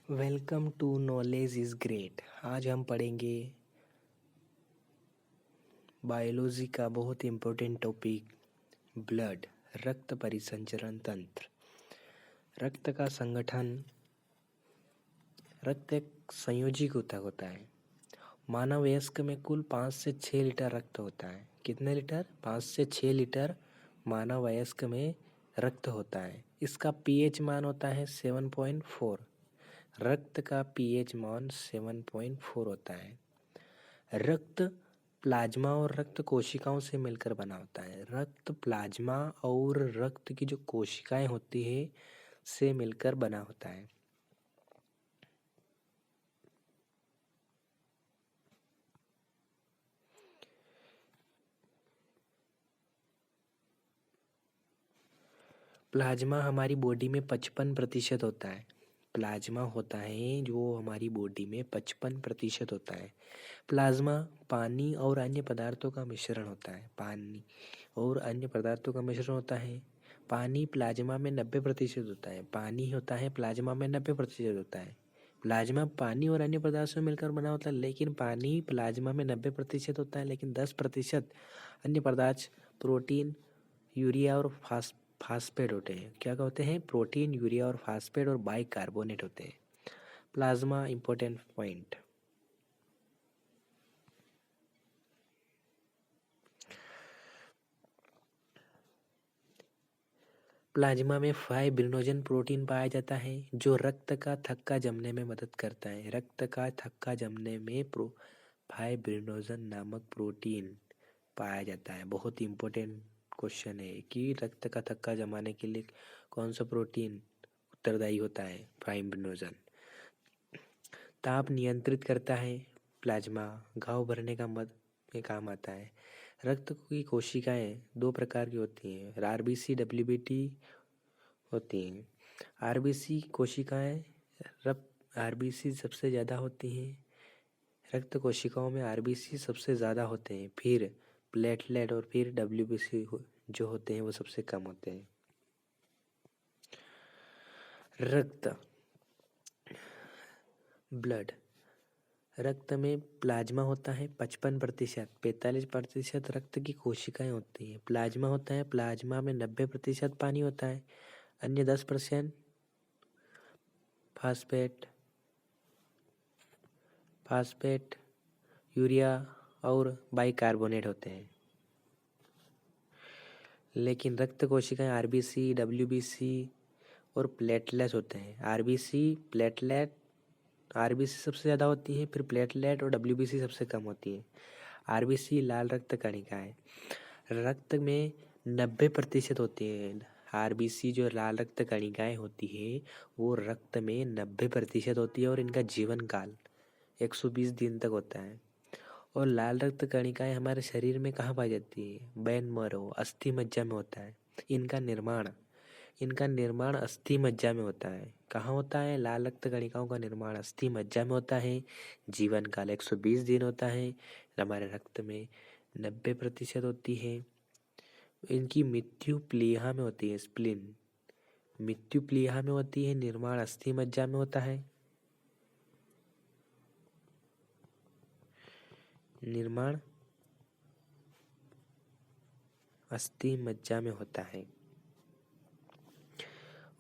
Welcome to knowledge is great. आज हम पढ़ेंगे बायोलॉजी का बहुत इम्पोर्टेंट टॉपिक ब्लड, रक्त परिसंचरण तंत्र। रक्त का संगठन। रक्त एक संयोजी ऊतक होता है। मानव वयस्क में कुल 5 से 6 लीटर रक्त होता है। कितने लीटर? 5 से 6 लीटर मानव वयस्क में रक्त होता है। इसका पीएच मान होता है 7.4। रक्त का पीएच मान 7.4 होता है। रक्त प्लाज्मा और रक्त कोशिकाओं से मिलकर बना होता है। रक्त प्लाज्मा और रक्त की जो कोशिकाएं होती है से मिलकर बना होता है। प्लाज्मा हमारी बॉडी में 55% होता है। प्लाज्मा होता है जो हमारी बॉडी में 55% होता है। प्लाज्मा पानी और अन्य पदार्थों का मिश्रण होता है। पानी और अन्य पदार्थों का मिश्रण होता है। पानी प्लाज्मा में 90% होता है। पानी होता है प्लाज्मा में 90% होता है। प्लाज्मा पानी और अन्य पदार्थों से मिलकर बना होता है, लेकिन पानी प्लाज्मा में 90% होता है, लेकिन 10% अन्य पदार्थ प्रोटीन, यूरिया और फास्फेट होते हैं। क्या होते हैं? प्रोटीन, यूरिया और फास्फेट और बाइकार्बोनेट होते हैं। Plasma important point. प्लाज्मा में फाइब्रिनोजन प्रोटीन पाया जाता है जो रक्त का थक्का जमने में मदद करता है। रक्त का थक्का जमने में फाइब्रिनोजन नामक प्रोटीन पाया जाता है। बहुत इंपॉर्टेंट क्वेश्चन है कि रक्त का थक्का जमाने के लिए कौन सा प्रोटीन उत्तरदायी होता है? फाइब्रिनोजन। ताप नियंत्रित करता है प्लाज्मा। घाव भरने का मद में काम आता है। रक्त की कोशिकाएं 2 प्रकार की होती हैं, आरबीसी, डब्ल्यूबीटी होती हैं। आरबीसी कोशिकाएं आरबीसी सबसे ज़्यादा होती हैं। रक्त कोशिकाओं में आरबीसी सबसे ज़्यादा होते हैं, फिर प्लेटलेट और फिर डब्ल्यूबीसी जो होते हैं वो सबसे कम होते हैं। रक्त, ब्लड। रक्त में प्लाज्मा होता है 55%। 45% रक्त की कोशिकाएं होती हैं। प्लाज्मा होता है, प्लाज्मा में 90% पानी होता है। अन्य 10% फास्फेट, यूरिया और बाइकार्बोनेट होते हैं। लेकिन रक्त कोशिकाएं आरबीसी, डब्ल्यूबीसी और प्लेटलेट होते हैं। आरबीसी सबसे ज़्यादा होती है, फिर प्लेटलेट और डब्ल्यूबीसी सबसे कम होती है। आरबीसी लाल रक्त कणिकाएं रक्त में 90% होती है। आरबीसी जो लाल रक्त कणिकाएं होती है वो रक्त में 90% होती है और इनका जीवन काल 120 दिन तक होता है। और लाल रक्त कणिकाएं हमारे शरीर में कहाँ पाई जाती है? बोन मैरो, अस्थि मज्जा में होता है। इनका निर्माण अस्थि मज्जा में होता है। कहाँ होता है? लाल रक्त कणिकाओं का निर्माण अस्थि मज्जा में होता है। जीवन काल 120 दिन होता है। हमारे रक्त में 90% होती है। इनकी मृत्यु प्लीहा में होती है, स्प्लीन। मृत्यु प्लीहा में होती है, निर्माण अस्थि मज्जा में होता है। निर्माण अस्थि मज्जा में होता है।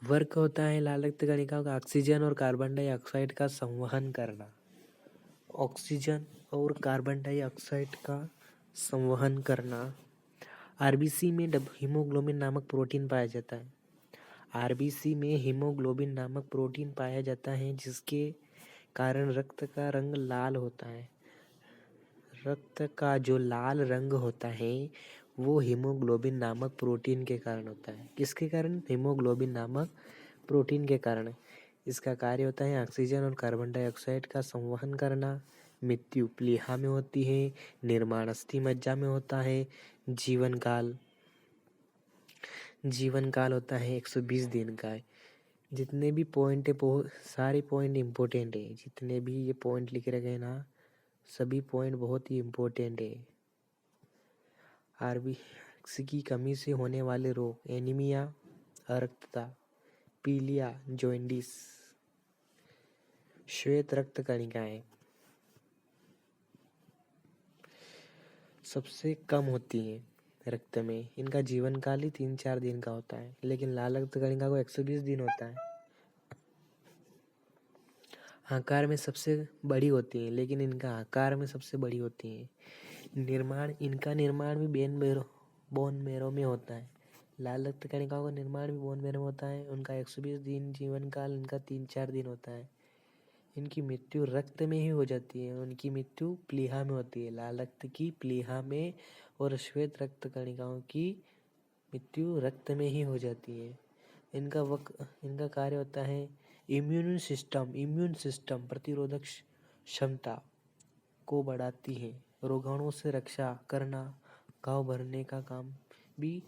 वर्क होता है लाल रक्त कणिकाओं का ऑक्सीजन और कार्बन डाइऑक्साइड का संवहन करना। ऑक्सीजन और कार्बन डाइऑक्साइड का संवहन करना। आरबीसी में हीमोग्लोबिन नामक प्रोटीन पाया जाता है। आरबीसी में हीमोग्लोबिन नामक प्रोटीन पाया जाता है जिसके कारण रक्त का रंग लाल होता है। रक्त का जो लाल रंग होता है वो हीमोग्लोबिन नामक प्रोटीन के कारण होता है। किसके कारण? हीमोग्लोबिन नामक प्रोटीन के कारण। इसका कार्य होता है ऑक्सीजन और कार्बन डाइऑक्साइड का संवहन करना। मृत्यु प्लीहा में होती है। निर्माण अस्थि मज्जा में होता है। जीवन काल होता है 120 दिन का। जितने भी पॉइंट है सारे पॉइंट इम्पोर्टेंट है। जितने भी ये पॉइंट लिखे रखे ना सभी पॉइंट बहुत ही इम्पोर्टेंट है। आरबीसी की कमी से होने वाले रोग: एनीमिया, अरक्तता, पीलिया, जॉन्डिस। श्वेत रक्त कणिकाएं सबसे कम होती हैं रक्त में। इनका जीवन काल ही 3-4 दिन का होता है, लेकिन लाल रक्त कणिका को 120 दिन होता है। आकार में सबसे बड़ी होती हैं, लेकिन इनका आकार में सबसे बड़ी होती हैं। इनका निर्माण भी बोन मैरो में होता है। लाल रक्त कणिकाओं का निर्माण भी बोन मैरो में होता है। उनका 120 दिन जीवन काल, इनका 3-4 दिन होता है। इनकी मृत्यु रक्त में ही हो जाती है। उनकी मृत्यु प्लीहा में होती है। लाल रक्त की प्लीहा में और श्वेत रक्त कणिकाओं की मृत्यु रक्त में ही हो जाती है। इनका कार्य होता है इम्यून सिस्टम प्रतिरोधक क्षमता को बढ़ाती है। रोगाणुओं से रक्षा करना, घाव भरने का काम भी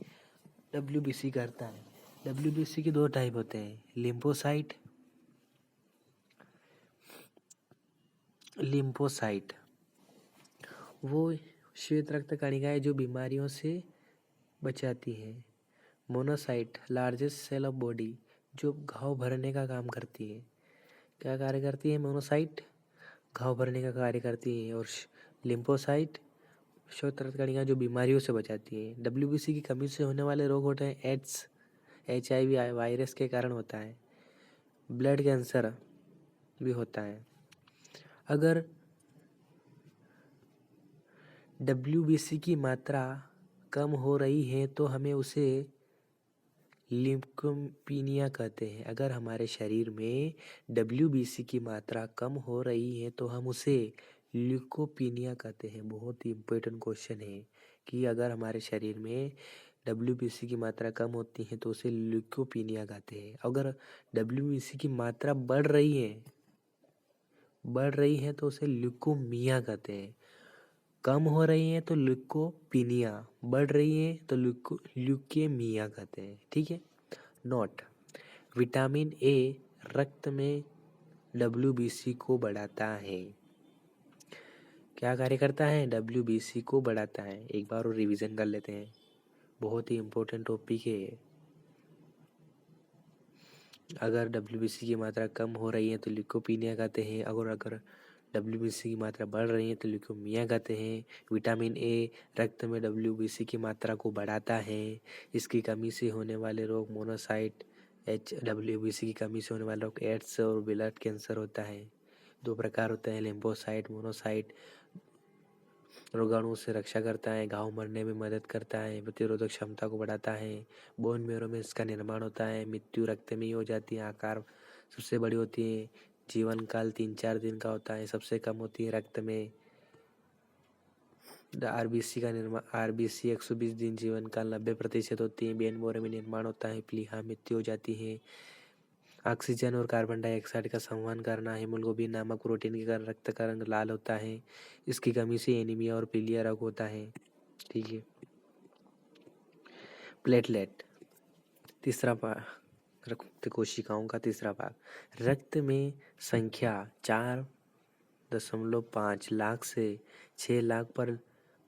WBC करता है। WBC के 2 टाइप होते हैं, लिम्फोसाइट वो श्वेत रक्त कणिकाएं जो बीमारियों से बचाती हैं। Monocyte largest cell of body जो घाव भरने का काम करती है। क्या कार्य करती है? मोनोसाइट घाव भरने का कार्य करती है। और लिम्फोसाइट श्वेत रक्त कणिका जो बीमारियों से बचाती है। WBC की कमी से होने वाले रोग होते हैं एड्स, HIV वायरस के कारण होता है। ब्लड कैंसर भी होता है। अगर WBC की मात्रा कम हो रही है तो हमें उसे ल्यूकोपीनिया कहते हैं। अगर हमारे शरीर में WBC की मात्रा कम हो रही है तो हम उसे ल्यूकोपीनिया कहते हैं। बहुत ही इम्पोर्टेंट क्वेश्चन है कि अगर हमारे शरीर में WBC की मात्रा कम होती है तो उसे ल्यूकोपीनिया कहते हैं। अगर WBC की मात्रा बढ़ रही है तो उसे ल्यूकोमिया कहते हैं। कम हो रही है तो ल्यूकोपीनिया, बढ़ रही है तो ल्यूकेमिया कहते हैं। ठीक है। नोट, विटामिन A रक्त में WBC को बढ़ाता है। क्या कार्य करता है? WBC को बढ़ाता है। एक बार और रिवीजन कर लेते हैं, बहुत ही इम्पोर्टेंट टॉपिक है। अगर WBC की मात्रा कम हो रही है तो ल्यूकोपीनिया कहते हैं। अगर WBC की मात्रा बढ़ रही है तो ल्यूकोमिया कहते हैं। विटामिन A रक्त में WBC की मात्रा को बढ़ाता है। इसकी कमी से होने वाले रोग मोनोसाइट, WBC की कमी से होने वाले रोग एड्स और ब्लड कैंसर होता है। 2 प्रकार होते हैं, लिम्फोसाइट, मोनोसाइट। रोगाणुओं से रक्षा करता है, घाव मरने में मदद करता है, प्रतिरोधक क्षमता को बढ़ाता है। बोन मैरो में इसका निर्माण होता है। मृत्यु रक्त में ही हो जाती है। आकार सबसे बड़ी होती है। जीवन काल 3-4 दिन का होता है। सबसे कम होती है रक्त में। RBC का निर्माण, RBC 120 दिन जीवन काल 90% होती है। बोन मैरो में निर्माण होता है। प्लीहा मृत्यु हो जाती है। ऑक्सीजन और कार्बन डाइऑक्साइड का संवहन करना। हीमोग्लोबिन नामक प्रोटीन के कारण रक्त का रंग लाल होता है। इसकी कमी से एनीमिया और पीलिया रोग होता है। ठीक है। प्लेटलेट, तीसरा भाग, रक्त कोशिकाओं का तीसरा भाग। रक्त में संख्या 4.5 लाख से 6 लाख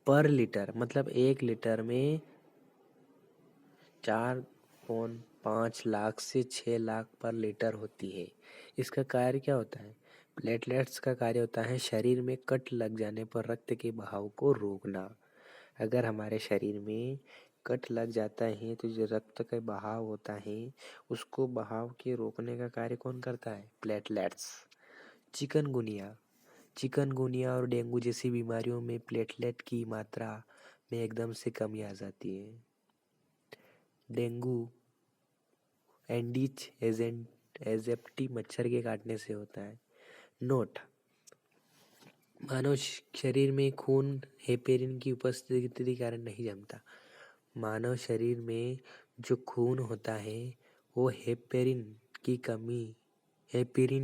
पर लीटर, मतलब 1 लीटर में 4.5 लाख से 6 लाख पर लीटर होती है। इसका कार्य क्या होता है? प्लेटलेट्स का कार्य होता है शरीर में कट लग जाने पर रक्त के बहाव को रोकना। अगर हमारे शरीर में कट लग जाता है तो जो रक्त का बहाव होता है उसको बहाव के रोकने का कार्य कौन करता है? प्लेटलेट्स। चिकनगुनिया और डेंगू जैसी बीमारियों में प्लेटलेट की मात्रा में एकदम से कमी आ जाती है। डेंगू एंडीज एजेप्टी मच्छर के काटने से होता है। नोट, मानव शरीर में खून हेपेरिन की उपस्थिति के कारण नहीं जमता। मानव शरीर में जो खून होता है वो हेपेरिन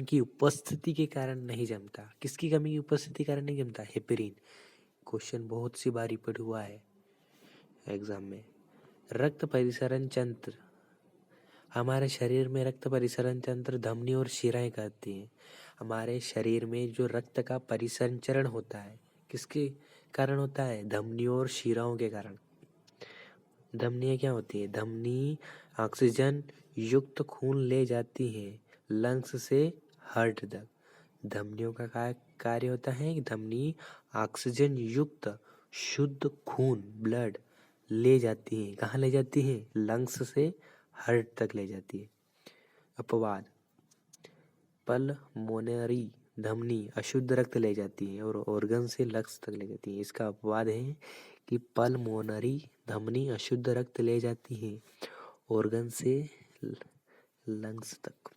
की उपस्थिति के कारण नहीं जमता। किसकी कमी की उपस्थिति के कारण नहीं जमता? हेपेरिन। क्वेश्चन बहुत सी बार रिपीट हुआ है एग्जाम में। रक्त परिसरण तंत्र, हमारे शरीर में रक्त परिसरण तंत्र धमनी और शिराएं करती हैं। हमारे शरीर में जो रक्त का परिसंचरण होता है किसके कारण होता है? धमनियों और शिराओं के कारण। धमनियाँ क्या होती है? धमनी ऑक्सीजन युक्त खून ले जाती है लंग्स से हार्ट तक। धमनियों का कार्य होता है कि धमनी ऑक्सीजन युक्त शुद्ध खून ब्लड ले जाती है। कहाँ ले जाती है? लंग्स से हार्ट तक ले जाती है। अपवाद, पल्मोनरी धमनी अशुद्ध रक्त ले जाती है और ऑर्गन से लंग्स तक ले जाती है। इसका अपवाद है कि पल्मोनरी धमनी अशुद्ध रक्त ले जाती है ऑर्गन से लंग्स तक।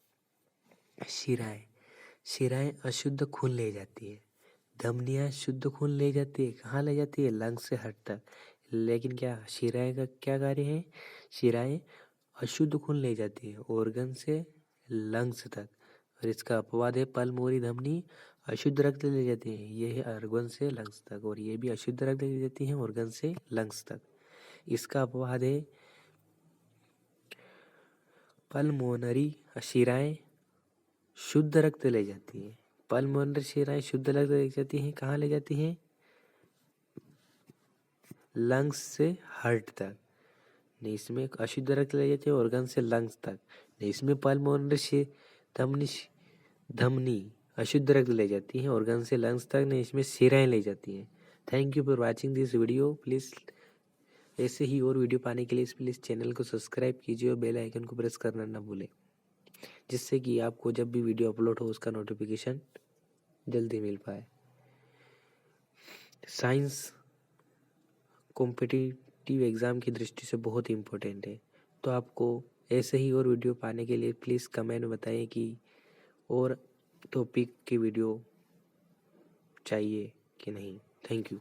शिराएं अशुद्ध खून ले जाती है। धमनियाँ शुद्ध खून ले जाती है। कहाँ ले जाती है? लंग्स से हार्ट तक। लेकिन क्या शिराएं का क्या कार्य है? शिराएं अशुद्ध खून ले जाती है ऑर्गन से लंग्स तक। और इसका अपवाद है पल्मोनरी धमनी अशुद्ध रक्त ले जाती है, ये है ऑर्गन से लंग्स तक, और ये भी अशुद्ध रक्त ले जाती है ऑर्गन से लंग्स तक। इसका अपवाद है पल्मोनरी शिराएं शुद्ध रक्त ले जाती है। पल्मोनरी शिराएं शुद्ध रक्त ले जाती हैं। कहाँ ले जाती हैं? लंग्स से हार्ट तक। नहीं, इसमें अशुद्ध रक्त ले जाती है ऑर्गन से लंग्स तक। नहीं, इसमें पल्मोनरी धमनी अशुद्ध रक्त ले जाती है ऑर्गन से लंग्स तक। नहीं, इसमें शिराएं ले जाती हैं। Thank you for watching this video. Please ऐसे ही और वीडियो पाने के लिए प्लीज़ चैनल को सब्सक्राइब कीजिए और बेल आइकन को प्रेस करना ना भूलें, जिससे कि आपको जब भी वीडियो अपलोड हो उसका नोटिफिकेशन जल्दी मिल पाए। साइंस कॉम्पिटिटिव एग्ज़ाम की दृष्टि से बहुत इम्पोर्टेंट है। तो आपको ऐसे ही और वीडियो पाने के लिए प्लीज़ कमेंट में बताएं कि और टॉपिक की वीडियो चाहिए कि नहीं। Thank you.